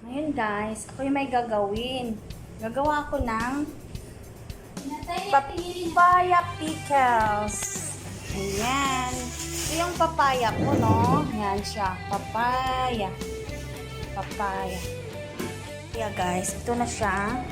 Ngayon guys, ako yung may gagawin. Gagawa ako ng papaya pickles. Ayan. Ito yung papaya ko, no? Ayan siya. Papaya. Papaya. Kaya guys, ito na siya.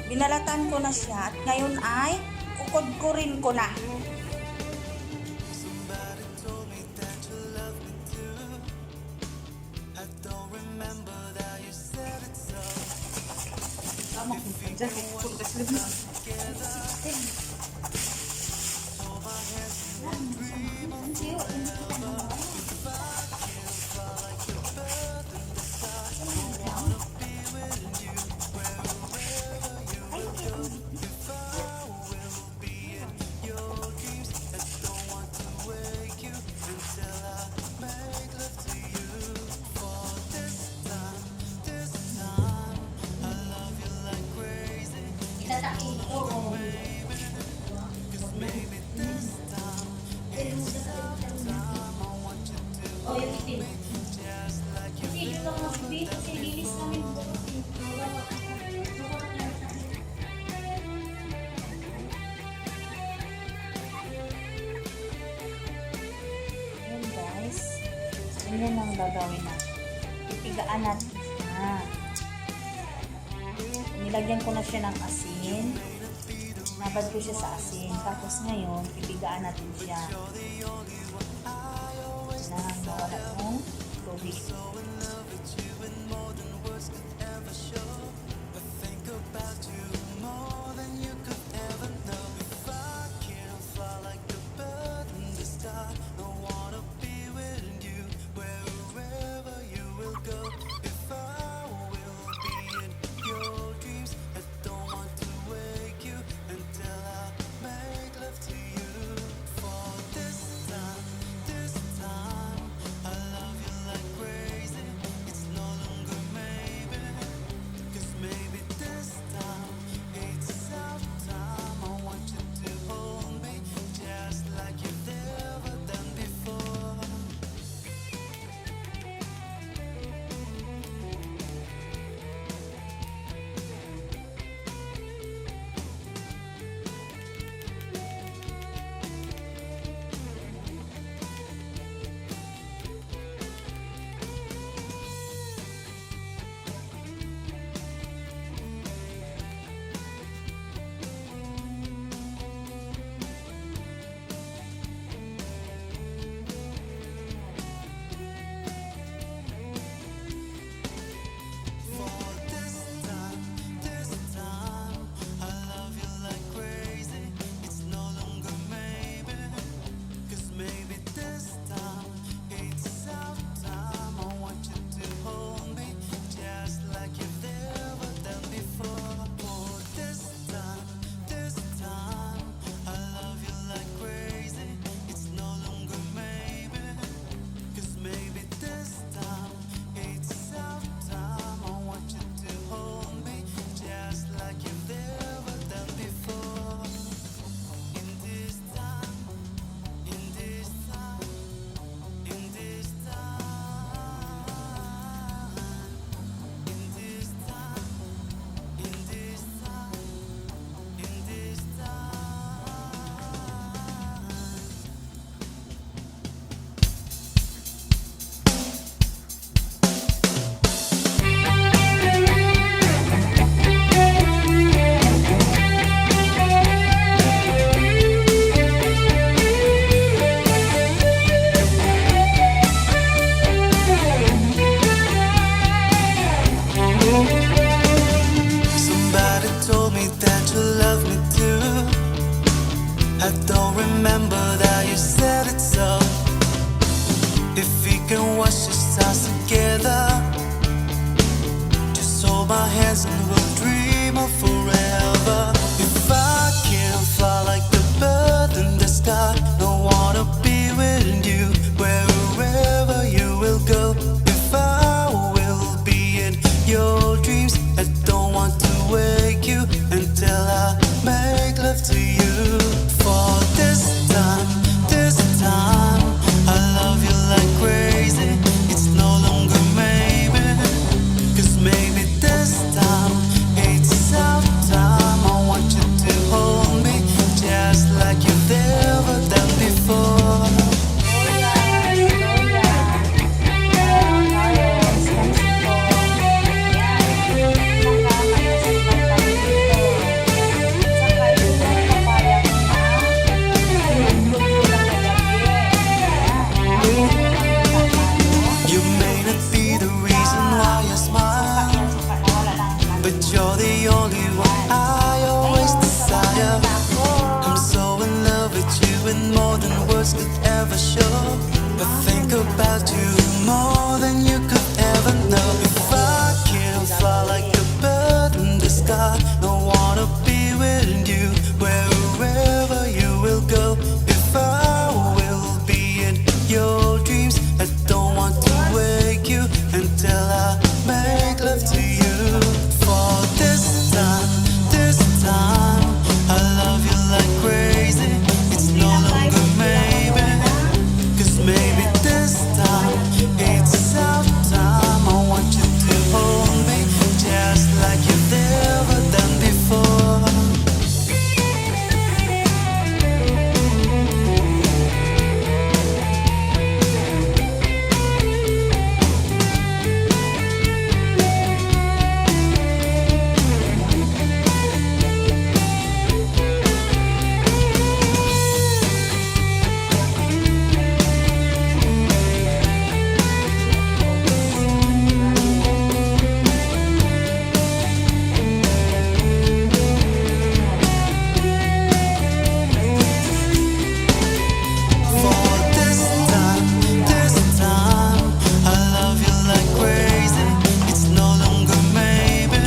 Binalatan ko na siya. At ngayon ay kukudkurin ko na. Oh, yung itim. Kasi yun lang ang bibig. Kasi linis namin bukas. Ayan guys. Ganyan ang gagawin natin. Ipigaan natin siya. Nilagyan ko na siya ng asin. Nabad ko siya sa asin. Tapos ngayon, ipigaan natin siya. Kailangan mawala yung tubig. I don't remember that you said it so. If we can watch the stars together, just hold my hands and we'll dream of forever. If I can fly like the bird in the sky, I wanna be with you wherever you will go. If I will be in your dreams, I don't want to wake you until I make love to you. For this time, I love you like crazy. It's no longer maybe, 'cause maybe you're the only one I always Ayun, desire. kabahan ako. I'm so in love with you and more than words could ever show. I think about you more than you could ever know. If I can fly like a bird in the sky, I wanna be with you wherever you will go. If I will be in your dreams, I don't want to wake you until I make love to you. For this time, I love you like crazy. It's no longer maybe, 'cause maybe this time it's our time. I want you to hold me just like you've never done before. For this time, I love you like crazy. It's no longer maybe,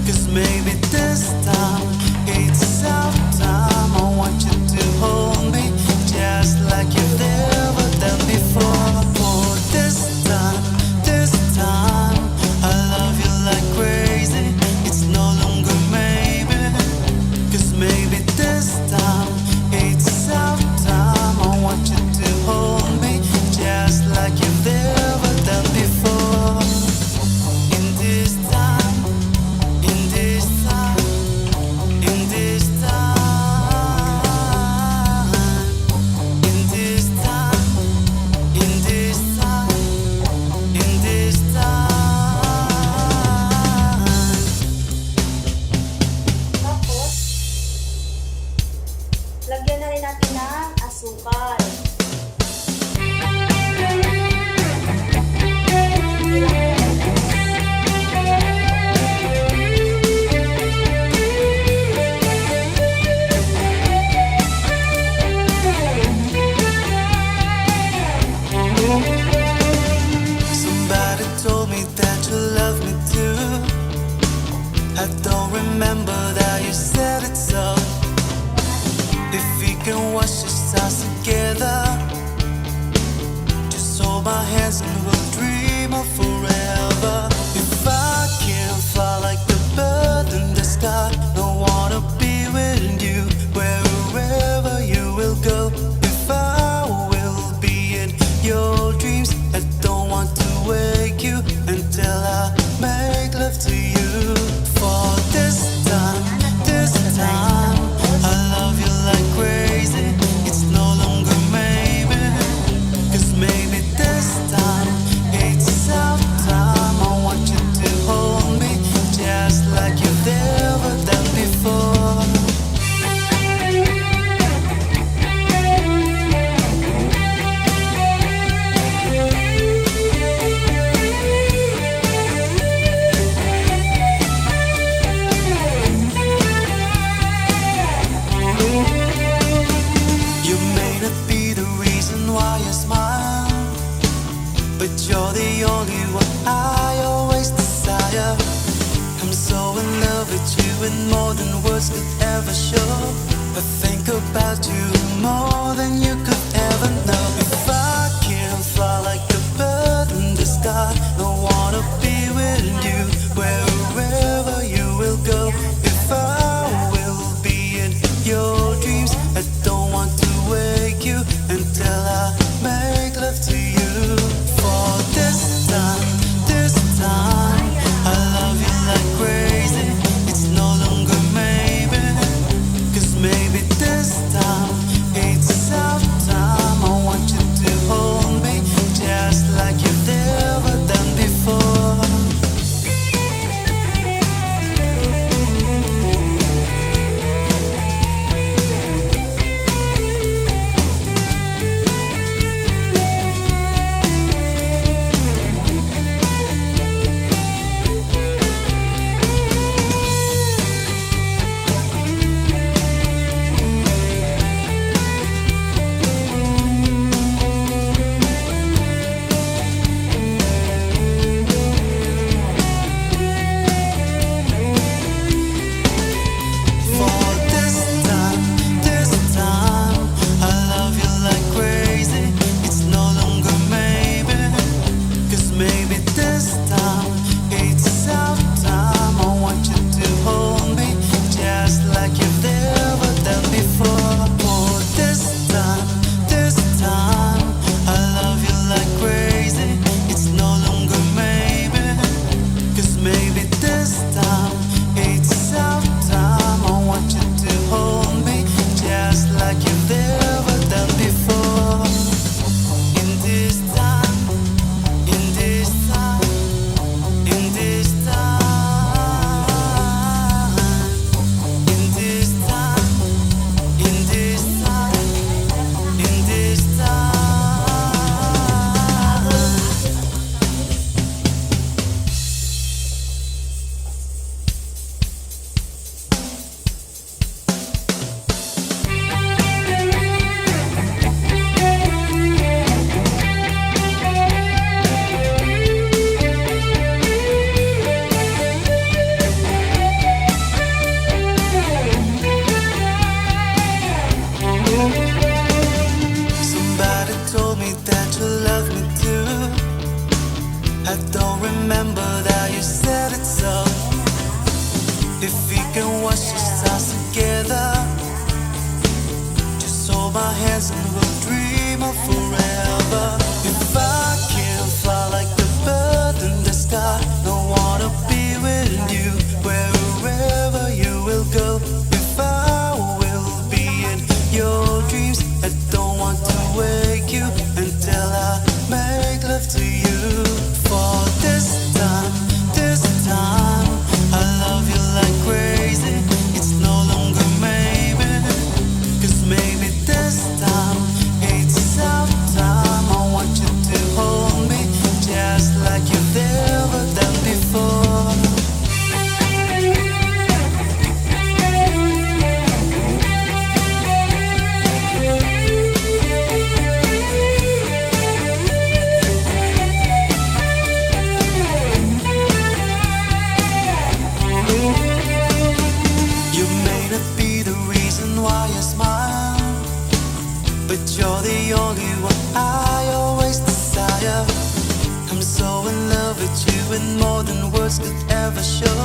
'cause maybe this time it's our time. I want you to hold me just like you've never done before. For this time, I love you like crazy. It's no longer maybe, 'cause maybe this time it's our time. I want you to hold me just like you've never done before. In this time, in this time, in this time, in this time, in this time, in this time. Tapos, lagyan na rin natin ng asukal. Somebody told me that you love me too. I don't remember that you said it so. If we can watch the stars together, just hold my hands and we'll dream of forever. If I can fly like the bird in the sky, I wanna be with you wherever you will go. If I will be in your dreams, I don't want to wake you until I make love to you. For this time, I love you like crazy. It's no longer maybe, 'cause maybe this time it's our time. I want you to hold me just like you've never done before. You may not be the reason why I smile, but you're the only one I always desire. I'm so in love with you and more than words could ever show. I think about you more than you could ever know. If I can fly like a bird in the sky, I wanna be with you wherever you will go. If I will be in your dreams, I don't want to wake you until I make love to you. For this time, I love you like crazy. It's no longer maybe, 'cause maybe this time it's our time. I want you to hold me just like you've never done. dance and we'll dream of forever. If I can fly like the bird in the sky, I wanna be with you wherever you will go. If I will be in your dreams, I don't want to wake you until I make love to you. For this time, I love you like crazy. It's no longer maybe, 'cause maybe this time it's our time. I want you to hold me just like you've never done before. You may not be the reason why I smile, but you're the only one I always desire. I'm so in love with you and more than words could ever show.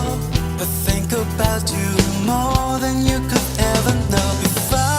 I think about you more than you could ever know. If I